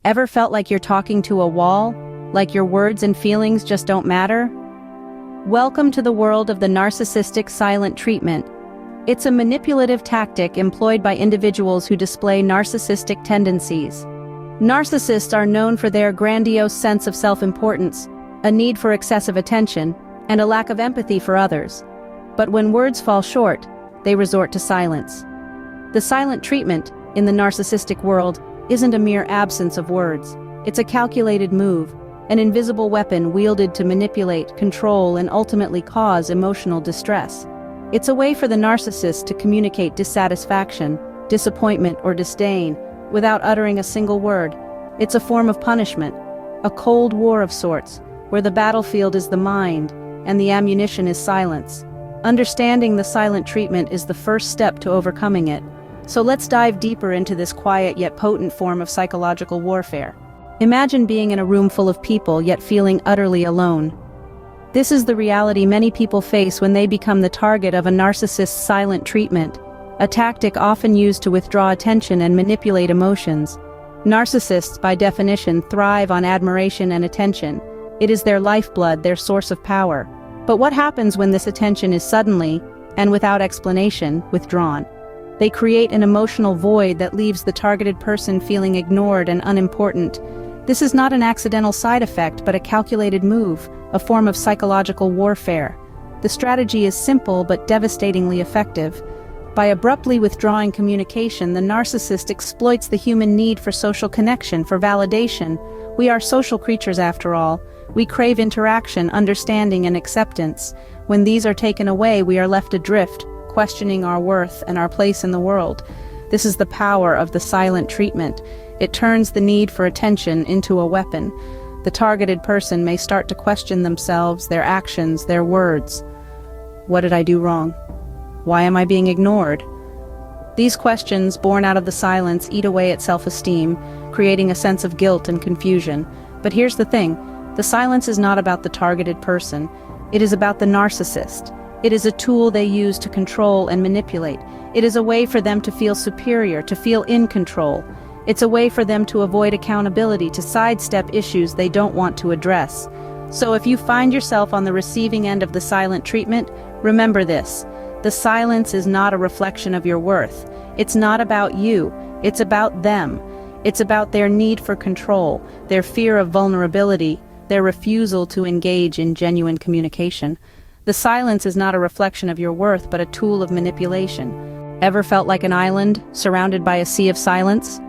Ever felt like you're talking to a wall? Like your words and feelings just don't matter? Welcome to the world of the narcissistic silent treatment. It's a manipulative tactic employed by individuals who display narcissistic tendencies. Narcissists are known for their grandiose sense of self-importance, a need for excessive attention, and a lack of empathy for others. But when words fall short, they resort to silence. The silent treatment, in the narcissistic world, isn't a mere absence of words. It's a calculated move, an invisible weapon wielded to manipulate, control, and ultimately cause emotional distress. It's a way for the narcissist to communicate dissatisfaction, disappointment, or disdain without uttering a single word. It's a form of punishment, a cold war of sorts, where the battlefield is the mind and the ammunition is silence. Understanding the silent treatment is the first step to overcoming it. So let's dive deeper into this quiet yet potent form of psychological warfare. Imagine being in a room full of people yet feeling utterly alone. This is the reality many people face when they become the target of a narcissist's silent treatment, a tactic often used to withdraw attention and manipulate emotions. Narcissists, by definition, thrive on admiration and attention. It is their lifeblood, their source of power. But what happens when this attention is suddenly, and without explanation, withdrawn? They create an emotional void that leaves the targeted person feeling ignored and unimportant. This is not an accidental side effect, but a calculated move, a form of psychological warfare. The strategy is simple but devastatingly effective. By abruptly withdrawing communication, the narcissist exploits the human need for social connection, for validation. We are social creatures after all. We crave interaction, understanding, and acceptance. When these are taken away, we are left adrift, questioning our worth and our place in the world. This is the power of the silent treatment. It turns the need for attention into a weapon. The targeted person may start to question themselves, their actions, their words. What did I do wrong? Why am I being ignored? These questions, born out of the silence, eat away at self-esteem, creating a sense of guilt and confusion. But here's the thing, the silence is not about the targeted person. It is about the narcissist. It is a tool they use to control and manipulate. It is a way for them to feel superior, to feel in control. It's a way for them to avoid accountability, to sidestep issues they don't want to address. So if you find yourself on the receiving end of the silent treatment, remember this. The silence is not a reflection of your worth. It's not about you. It's about them. It's about their need for control, their fear of vulnerability, their refusal to engage in genuine communication. The silence is not a reflection of your worth, but a tool of manipulation. Ever felt like an island, surrounded by a sea of silence?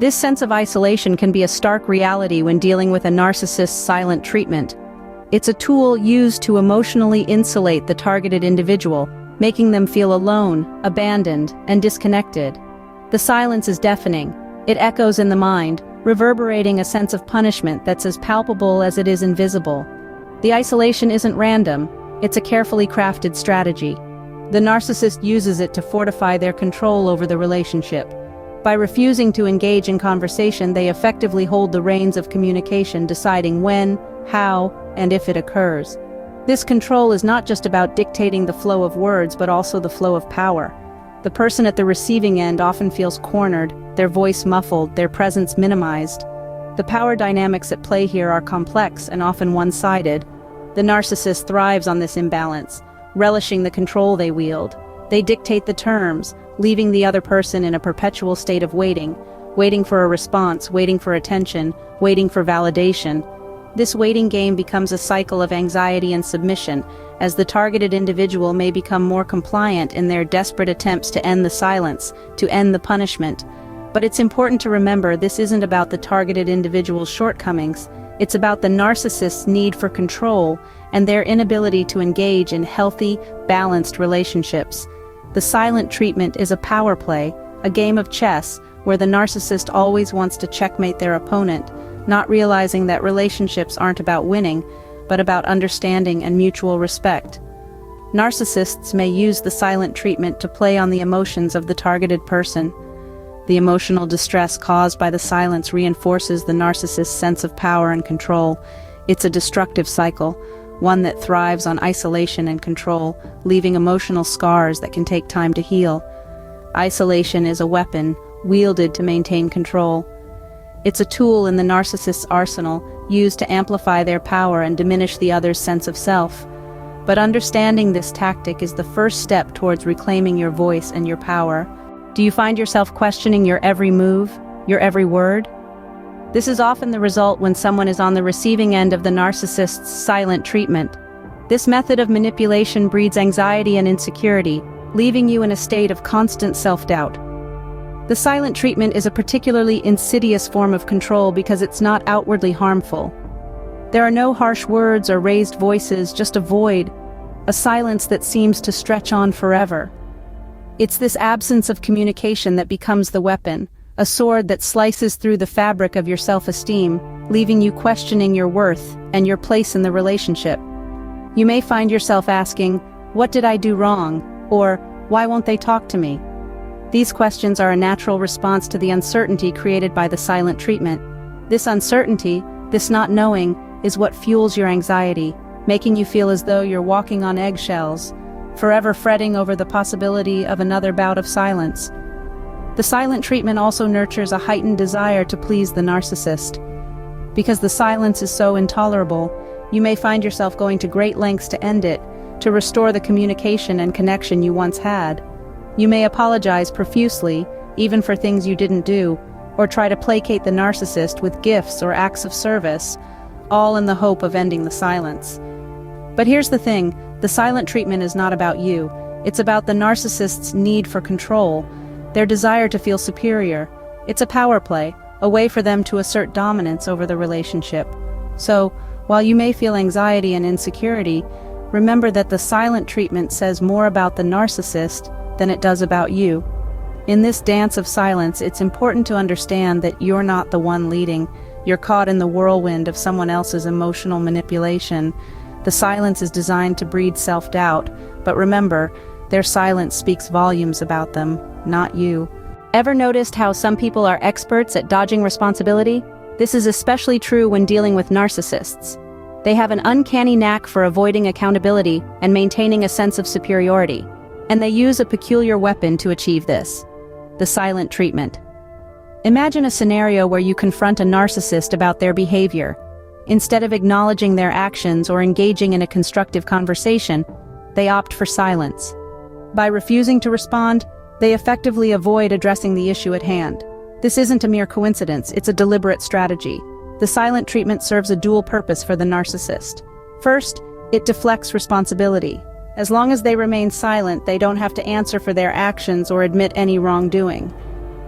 This sense of isolation can be a stark reality when dealing with a narcissist's silent treatment. It's a tool used to emotionally insulate the targeted individual, making them feel alone, abandoned, and disconnected. The silence is deafening. It echoes in the mind, reverberating a sense of punishment that's as palpable as it is invisible. The isolation isn't random. It's a carefully crafted strategy. The narcissist uses it to fortify their control over the relationship. By refusing to engage in conversation, they effectively hold the reins of communication, deciding when, how, and if it occurs. This control is not just about dictating the flow of words, but also the flow of power. The person at the receiving end often feels cornered, their voice muffled, their presence minimized. The power dynamics at play here are complex and often one-sided. The narcissist thrives on this imbalance, relishing the control they wield. They dictate the terms, leaving the other person in a perpetual state of waiting for a response, waiting for attention, waiting for validation. This waiting game becomes a cycle of anxiety and submission, as the targeted individual may become more compliant in their desperate attempts to end the silence, to end the punishment. But it's important to remember this isn't about the targeted individual's shortcomings. It's about the narcissist's need for control and their inability to engage in healthy, balanced relationships. The silent treatment is a power play, a game of chess, where the narcissist always wants to checkmate their opponent, not realizing that relationships aren't about winning, but about understanding and mutual respect. Narcissists may use the silent treatment to play on the emotions of the targeted person. The emotional distress caused by the silence reinforces the narcissist's sense of power and control. It's a destructive cycle, one that thrives on isolation and control, leaving emotional scars that can take time to heal. Isolation is a weapon, wielded to maintain control. It's a tool in the narcissist's arsenal, used to amplify their power and diminish the other's sense of self. But understanding this tactic is the first step towards reclaiming your voice and your power. Do you find yourself questioning your every move, your every word? This is often the result when someone is on the receiving end of the narcissist's silent treatment. This method of manipulation breeds anxiety and insecurity, leaving you in a state of constant self-doubt. The silent treatment is a particularly insidious form of control because it's not outwardly harmful. There are no harsh words or raised voices, just a void, a silence that seems to stretch on forever. It's this absence of communication that becomes the weapon, a sword that slices through the fabric of your self-esteem, leaving you questioning your worth and your place in the relationship. You may find yourself asking, "What did I do wrong?" or "Why won't they talk to me?" These questions are a natural response to the uncertainty created by the silent treatment. This uncertainty, this not knowing, is what fuels your anxiety, making you feel as though you're walking on eggshells, forever fretting over the possibility of another bout of silence. The silent treatment also nurtures a heightened desire to please the narcissist. Because the silence is so intolerable, you may find yourself going to great lengths to end it, to restore the communication and connection you once had. You may apologize profusely, even for things you didn't do, or try to placate the narcissist with gifts or acts of service, all in the hope of ending the silence. But here's the thing, the silent treatment is not about you. It's about the narcissist's need for control, their desire to feel superior. It's a power play, a way for them to assert dominance over the relationship. So, while you may feel anxiety and insecurity, remember that the silent treatment says more about the narcissist than it does about you. In this dance of silence, it's important to understand that you're not the one leading. You're caught in the whirlwind of someone else's emotional manipulation. The silence is designed to breed self-doubt, but remember, their silence speaks volumes about them, not you. Ever noticed how some people are experts at dodging responsibility? This is especially true when dealing with narcissists. They have an uncanny knack for avoiding accountability and maintaining a sense of superiority. And they use a peculiar weapon to achieve this: the silent treatment. Imagine a scenario where you confront a narcissist about their behavior. Instead of acknowledging their actions or engaging in a constructive conversation, they opt for silence. By refusing to respond, they effectively avoid addressing the issue at hand. This isn't a mere coincidence, it's a deliberate strategy. The silent treatment serves a dual purpose for the narcissist. First, it deflects responsibility. As long as they remain silent, they don't have to answer for their actions or admit any wrongdoing.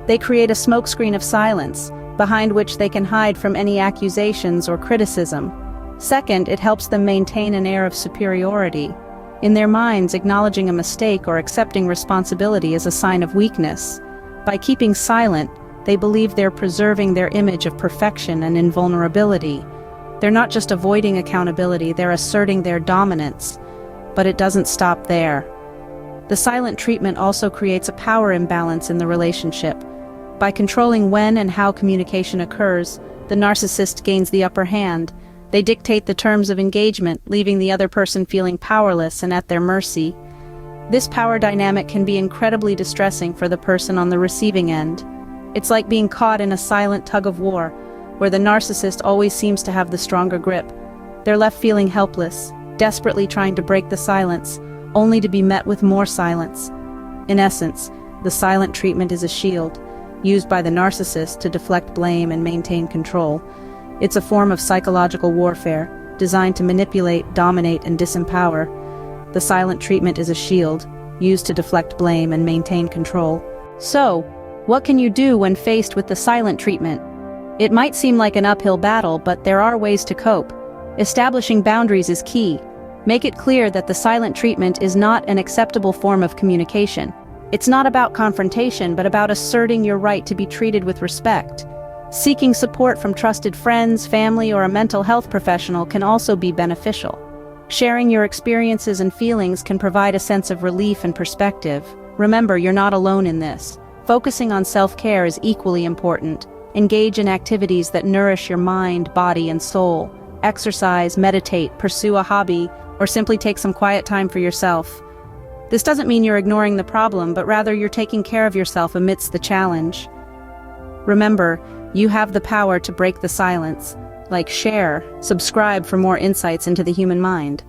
They create a smokescreen of silence, behind which they can hide from any accusations or criticism. Second, it helps them maintain an air of superiority. In their minds, acknowledging a mistake or accepting responsibility is a sign of weakness. By keeping silent, they believe they're preserving their image of perfection and invulnerability. They're not just avoiding accountability, they're asserting their dominance. But it doesn't stop there. The silent treatment also creates a power imbalance in the relationship. By controlling when and how communication occurs, the narcissist gains the upper hand. They dictate the terms of engagement, leaving the other person feeling powerless and at their mercy. This power dynamic can be incredibly distressing for the person on the receiving end. It's like being caught in a silent tug-of-war, where the narcissist always seems to have the stronger grip. They're left feeling helpless, desperately trying to break the silence, only to be met with more silence. In essence, the silent treatment is a shield, used by the narcissist to deflect blame and maintain control. It's a form of psychological warfare, designed to manipulate, dominate, and disempower. The silent treatment is a shield, used to deflect blame and maintain control. So, what can you do when faced with the silent treatment? It might seem like an uphill battle, but there are ways to cope. Establishing boundaries is key. Make it clear that the silent treatment is not an acceptable form of communication. It's not about confrontation, but about asserting your right to be treated with respect. Seeking support from trusted friends, family, or a mental health professional can also be beneficial. Sharing your experiences and feelings can provide a sense of relief and perspective. Remember, you're not alone in this. Focusing on self-care is equally important. Engage in activities that nourish your mind, body, and soul. Exercise, meditate, pursue a hobby, or simply take some quiet time for yourself. This doesn't mean you're ignoring the problem, but rather you're taking care of yourself amidst the challenge. Remember, You have the power to break the silence. Like, share, subscribe for more insights into the human mind.